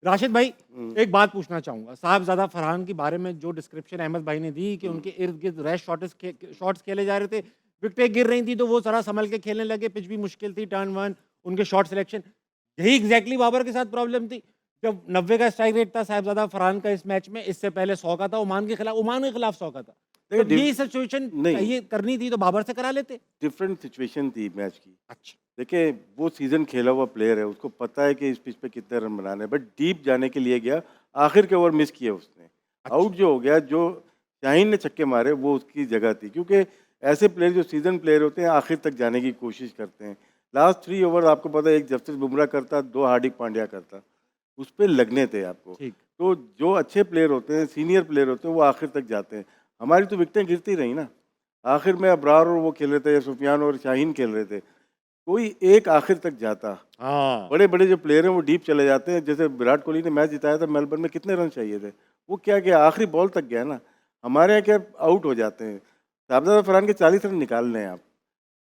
राशिद भाई, हुँ। एक बात पूछना चाहूँगा। साहिबज़ादा फरहान के बारे में जो डिस्क्रिप्शन अहमद भाई ने दी कि उनके इर्द-गिर्द रैश शॉट्स खेले जा रहे थे, विकेटें गिर रही थी तो वो ज़रा सँभल के खेलने लगे, पिच भी मुश्किल थी, टर्न 1, उनके शॉट सिलेक्शन। यही एग्ज़ैक्टली बाबर के साथ प्रॉब्लम थी। जब 90 का स्ट्राइक रेट था साहिबज़ादा फरहान का इस मैच में, इससे पहले 100 का था, ओमान के खिलाफ 100 का था। देखिए जब यही सिचुएशन नहीं, चाहिए करनी थी तो बाबर से करा लेते। डिफरेंट सिचुएशन थी मैच की। अच्छा, देखिए, वो सीज़न खेला हुआ प्लेयर है, उसको पता है कि इस पिच पे कितने रन बनाने हैं, बट डीप जाने के लिए गया, आखिर के ओवर मिस किए उसने। आउट अच्छा। जो हो गया, जो शाहीन ने छक्के मारे, वो उसकी जगह थी क्योंकि ऐसे प्लेयर जो सीज़न प्लेयर होते हैं, आखिर तक जाने की कोशिश करते हैं। लास्ट 3 ओवर आपको पता है, एक जसप्रीत बुमराह करता, 2 हार्दिक पांड्या करता, उस पे लगने थे आपको। ठीक। तो जो अच्छे प्लेयर होते हैं, सीनियर प्लेयर होते हैं, वो आखिर तक जाते हैं। हमारी तो विकेटें गिरती रही ना, आखिर में अबरार और वो खेल रहे थे, सुफियान और शाहीन खेल रहे थे। कोई एक आखिर तक जाता। हाँ, बड़े-बड़े जो प्लेयर हैं वो डीप चले जाते हैं। जैसे विराट कोहली ने मैच जिताया था मेलबर्न में, कितने रन चाहिए थे? वो क्या गया, आखिरी बॉल तक गया ना। हमारे यहाँ क्या आउट हो जाते हैं। शाहज़ादा फरहान के 40 रन निकाल लें आप।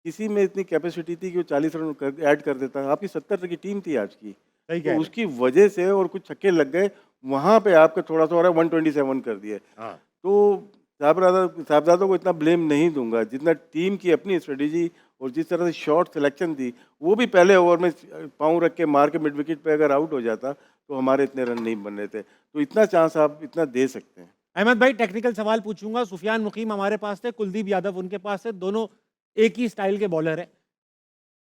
किसी में इतनी कैपेसिटी थी कि वो 40 रन ऐड कर देता। आपकी 70 रन की टीम थी आज की। सही तो कह रहे हैं। उसकी वजह से और कुछ छक्के लग गए, वहाँ पे आपका थोड़ा-सा हो रहा है 127 कर दिए। हाँ। तो साहबज़ादों को इतना ब्लेम नहीं दूँगा, जितना टीम की अपनी स्ट्रैटेजी और जिस तरह से शॉट सिलेक्शन थी, वो भी पहले ओवर में पाँव रख के मार के मिड विकेट पे अगर आउट हो जाता, तो हमारे इतने रन नहीं बन रहे थे। तो इतना चांस आप इतना दे सकते हैं। अहमद भाई, टेक्निकल सवाल पूछूंगा। सुफियान मुकीम हमारे पास थे, कुलदीप यादव उनके पास है, दोनों एक ही स्टाइल के बॉलर हैं।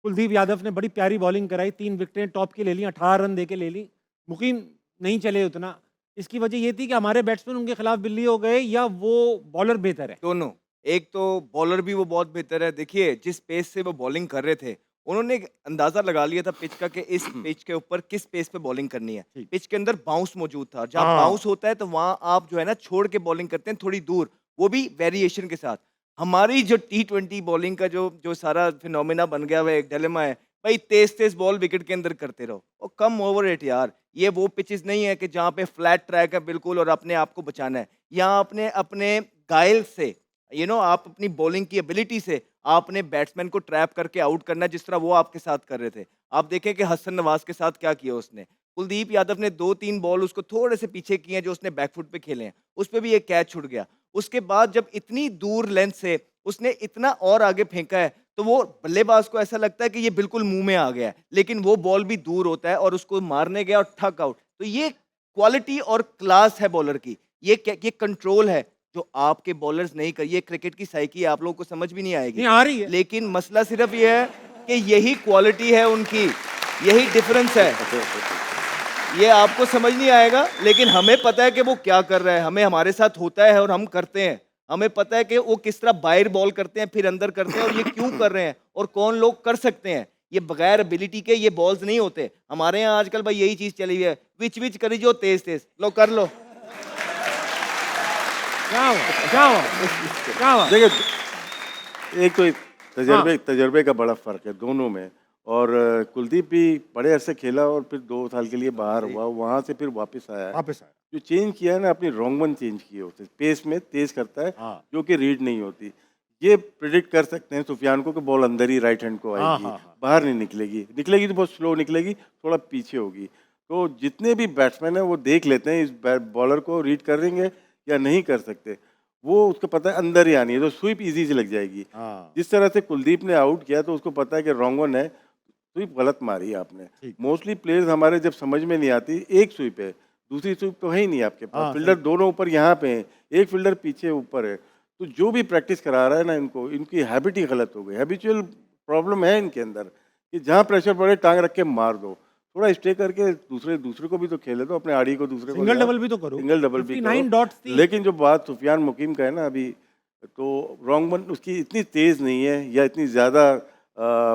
कुलदीप यादव ने बड़ी प्यारी बॉलिंग कराई, 3 विकेटें टॉप की ले ली, 18 रन दे के ले ली। मुकीम नहीं चले उतना। इसकी वजह ये थी कि हमारे बैट्समैन उनके खिलाफ बिल्ली हो गए या वो बॉलर बेहतर है। दोनों। एक तो बॉलर भी वो बहुत बेहतर है। देखिए, जिस पेस से वो बॉलिंग कर रहे थे, उन्होंने एक अंदाज़ा लगा लिया था पिच का कि इस पिच के ऊपर किस पेस पे बॉलिंग करनी है। ठीक। पिच के अंदर बाउंस मौजूद था। जहाँ हाँ। बाउंस होता है तो वहाँ आप जो है ना छोड़ के बॉलिंग करते हैं थोड़ी दूर, वो भी वेरिएशन के साथ। हमारी जो टी20 बॉलिंग का जो जो सारा फिनोमेना बन गया हुआ है, एक डिलेमा है, भाई तेज़-तेज़ बॉल विकेट के अंदर करते रहो। और कम ओवर इट यार। ये वो पिचेज़ नहीं है कि जहाँ पे फ्लैट ट्रैक है बिल्कुल और अपने आप को बचाना है। यहाँ आपने अपने गाइल से आप अपनी बॉलिंग की एबिलिटी से आपने बैट्समैन को ट्रैप करके आउट करना है जिस तरह वो आपके साथ कर रहे थे। आप देखें कि हसन नवाज के साथ क्या किया उसने। कुलदीप यादव ने 2-3 बॉल उसको थोड़े से पीछे किए हैं जो उसने बैकफुट पे खेले हैं। उस पे भी एक कैच छूट गया। उसके बाद जब इतनी दूर लेंथ से उसने इतना और आगे फेंका है तो वो बल्लेबाज को ऐसा लगता है कि ये बिल्कुल मुँह में आ गया है। लेकिन वो बॉल भी दूर होता है और उसको मारने गया और ठक आउट। तो ये क्वालिटी और क्लास है बॉलर की। ये कंट्रोल है जो आपके बॉलर्स नहीं कर। ये क्रिकेट की साइकी आप लोगों को समझ भी नहीं आएगी। नहीं आ रही है। लेकिन मसला सिर्फ ये है कि यही क्वालिटी है उनकी, यही डिफरेंस है। ये आपको समझ नहीं आएगा, लेकिन हमें पता है कि वो क्या कर रहा है। हमें हमारे साथ होता है और हम करते हैं। हमें पता है कि वो किस तरह बाहर बॉल करते हैं, फिर अंदर करते हैं और ये क्यों कर रहे हैं और कौन लोग कर सकते हैं। ये बगैर एबिलिटी के ये बॉल्स नहीं होते। हमारे यहाँ आजकल भाई यही चीज़ चली हुई है, विच-विच करी जो तेज़-तेज़, लो कर लो। क्या हुआ? क्या हुआ? क्या हुआ? देखिए, एक तो हाँ। तजर्बे का बड़ा फ़र्क है दोनों में। और कुलदीप भी बड़े अरसे खेला और फिर 2 साल के लिए बाहर जी। हुआ, वहाँ से फिर वापस आया है। वापस आया। जो चेंज किया है ना, अपनी रॉन्ग वन चेंज किए होते, पेस में तेज़ करता है, हाँ। जो कि रीड नहीं होती। ये प्रेडिक्ट कर सकते हैं सुफियान को कि बॉल अंदर ही राइट हैंड को हाँ, आएगी, हाँ, हाँ। बाहर नहीं निकलेगी, निकलेगी तो बहुत स्लो निकलेगी, थोड़ा पीछे होगी। तो जितने भी बैट्समैन हैं वो देख लेते हैं इस बॉलर को रीड करेंगे या नहीं कर सकते। वो उसको पता है अंदर ही आनी है, तो स्वीप ईज़ी से लग जाएगी। हाँ। जिस तरह से कुलदीप ने आउट किया तो उसको पता है कि रॉन्ग वन है, स्वीप गलत मारी है आपने। ठीक। मोस्टली प्लेयर्स हमारे जब समझ में नहीं आती, एक स्वीप है, दूसरी स्वीप तो है ही नहीं आपके पास। हाँ, फील्डर सही। दोनों ऊपर यहाँ पे हैं, एक फील्डर पीछे ऊपर है। तो जो भी प्रैक्टिस करा रहा है ना इनको, इनकी हैबिट ही गलत हो गई। हैबिचुअल प्रॉब्लम है इनके अंदर कि जहाँ प्रेशर पड़े टाँग रख के मार दो। थोड़ा स्टे करके दूसरे दूसरे को भी तो खेले दो, अपने आड़ी को दूसरे को ले सिंगल आओ, डबल भी तो करो। सिंगल डबल भी करो। 59 डॉट्स थी। लेकिन जो बात सुफियान मुकीम का है ना अभी, तो रॉन्ग वन उसकी इतनी तेज़ नहीं है या इतनी ज़्यादा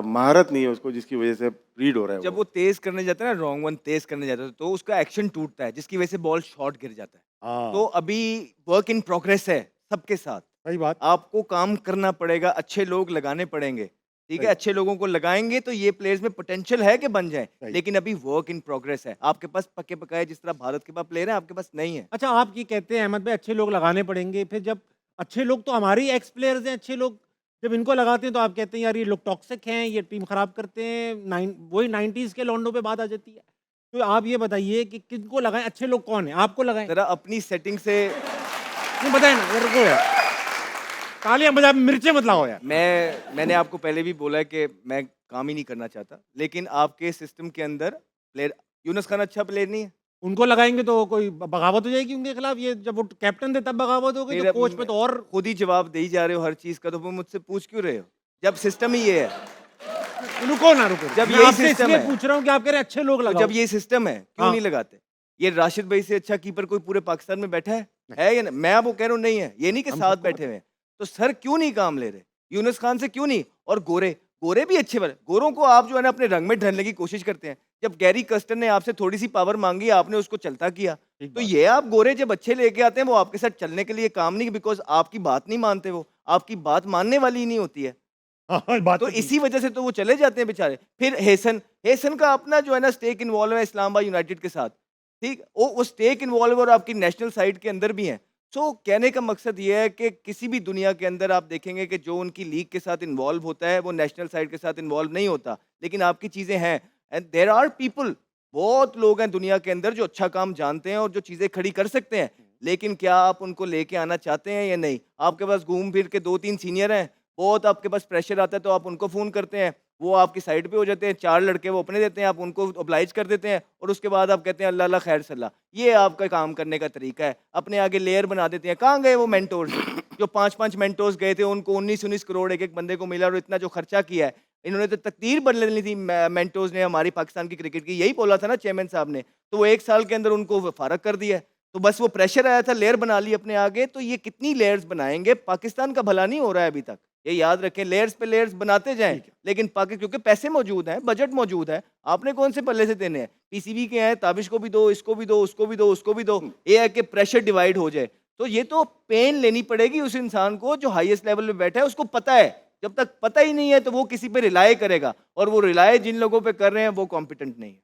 महारत नहीं है उसको, जिसकी वजह से रीड हो रहा है जब वो। वो तेज़ करने जाता है ना, रॉन्ग वन तेज़ करने जाता है, तो उसका एक्शन टूटता है, जिसकी वजह से बॉल शॉर्ट गिर जाता है। तो हाँ, अभी वर्क इन प्रोग्रेस है सबके साथ। सही बात। आपको काम करना पड़ेगा, अच्छे लोग लगाने पड़ेंगे, ठीक है? सही, अच्छे लोगों को लगाएँगे तो ये प्लेयर्स में पोटेंशियल है कि बन जाएँ, सही। लेकिन अभी वर्क इन प्रोग्रेस है। आपके पास पक्के-पकाए जिस तरह भारत के पास प्लेयर हैं, आपके पास नहीं है। अच्छा, आप ये कहते हैं अहमद भाई अच्छे लोग लगाने पड़ेंगे, फिर जब अच्छे लोग तो हमारे ही एक्स प्लेयर्स हैं अच्छे लोग, जब इनको लगाते हैं तो आप कहते हैं यार ये लोग टॉक्सिक हैं, ये टीम खराब करते हैं, वही 90s के लौंडों पे बात आ जाती है। तो आप ये बताइए कि किनको लगाएं, अच्छे लोग कौन है, आपको लगाएं? जरा अपनी सेटिंग से नहीं बताए ना, ये रुको यार, तालियां बजा, मिर्चें मत लगाओ यार। मैंने आपको पहले भी बोला है कि मैं काम ही नहीं करना चाहता, लेकिन आपके सिस्टम के अंदर प्लेयर यूनुस खान अच्छा प्लेयर नहीं है। उनको लगाएंगे तो कोई बगावत हो जाएगी उनके खिलाफ, ये जब वो कैप्टन थे तब बगावत हो गई, फिर तो कोच पे तो और। खुद ही जवाब दे ही जा रहे हो हर चीज का, तो फिर मुझसे पूछ क्यों रहे हो जब सिस्टम ही ये है? रुको ना, रुको, जब मैं यही आपसे सिस्टम इसलिए है। पूछ रहा हूँ कि आप कह रहे हैं अच्छे लोग तो लगाओ। जब ये सिस्टम है क्यों हाँ। नहीं लगाते? ये राशिद भाई से अच्छा कीपर कोई पूरे पाकिस्तान में बैठा है या नहीं? मैं आपको कह रहा हूँ नहीं है, ये नहीं कि हम साथ सबको बैठे हुए हैं। तो सर क्यों नहीं काम ले रहे? यूनुस खान से क्यों नहीं? और गोरे गोरे भी अच्छे वाले, गोरों को आप जो है ना अपने रंग में ढलने की कोशिश करते हैं। जब गैरी कस्टर ने आपसे थोड़ी सी पावर मांगी, आपने उसको चलता किया। ठीक तो बात। ये आप गोरे जब अच्छे लेके आते हैं, वो आपके साथ चलने के लिए काम नहीं, बिकॉज आपकी बात नहीं मानते, वो आपकी बात मानने वाली ही नहीं होती है। हाँ, बात तो तो ठीक इसी वजह से तो वो चले जाते हैं बेचारे। फिर हेसन का अपना जो है ना स्टेक इन्वॉल्व है इस्लामाबाद यूनाइटेड के साथ, ठीक, वो स्टेक इन्वॉल्व और आपकी नेशनल साइड के अंदर भी है। सो कहने का मकसद ये है कि किसी भी दुनिया के अंदर आप देखेंगे कि जो उनकी लीग के साथ इन्वॉल्व होता है वो नेशनल साइड के साथ इन्वॉल्व नहीं होता, लेकिन आपकी चीज़ें हैं। एंड देर आर पीपल, बहुत लोग हैं दुनिया के अंदर जो अच्छा काम जानते हैं और जो चीज़ें खड़ी कर सकते हैं, लेकिन क्या आप उनको लेके आना चाहते हैं या नहीं? आपके पास घूम फिर के 2-3 सीनियर हैं, बहुत आपके पास प्रेशर आता है तो आप उनको फ़ोन करते हैं, वो आपकी साइड पे हो जाते हैं, 4 लड़के वो अपने देते हैं, आप उनको ऑब्लाइज कर देते हैं और उसके बाद आप कहते हैं अल्लाह अल्लाह खैर सल्ला। ये आपका काम करने का तरीका है, अपने आगे लेयर बना देते हैं। कहाँ गए वो मेंटोर्स जो 5-5 मेंटोर्स गए थे, उनको 19-19 करोड़ एक-एक बंदे को मिला और इतना जो खर्चा किया है, इन्होंने तो तकदीर बदल ली थी मेंटोर्स ने हमारी पाकिस्तान की क्रिकेट की, यही बोला था ना चेयरमैन साहब ने, तो वो 1 साल के अंदर उनको फारग कर दिया है। तो बस वो प्रेशर आया था, लेयर बना ली अपने आगे, तो ये कितनी लेयर्स बनाएंगे? पाकिस्तान का भला नहीं हो रहा है अभी तक, ये याद रखें। लेयर्स पे लेयर्स बनाते जाएं, ठीक है। लेकिन क्योंकि पैसे मौजूद हैं, बजट मौजूद है, आपने कौन से पल्ले से देने हैं? पीसीबी के हैं, ताबिश को भी दो, इसको भी दो, उसको भी दो, उसको भी दो, ये है कि प्रेशर डिवाइड हो जाए। तो ये तो पेन लेनी पड़ेगी उस इंसान को जो हाईएस्ट लेवल पे बैठा है, उसको पता है। जब तक पता ही नहीं है तो वो किसी पे रिलाय करेगा, और वो रिलाय जिन लोगों पे कर रहे हैं वो कॉम्पिटेंट नहीं है।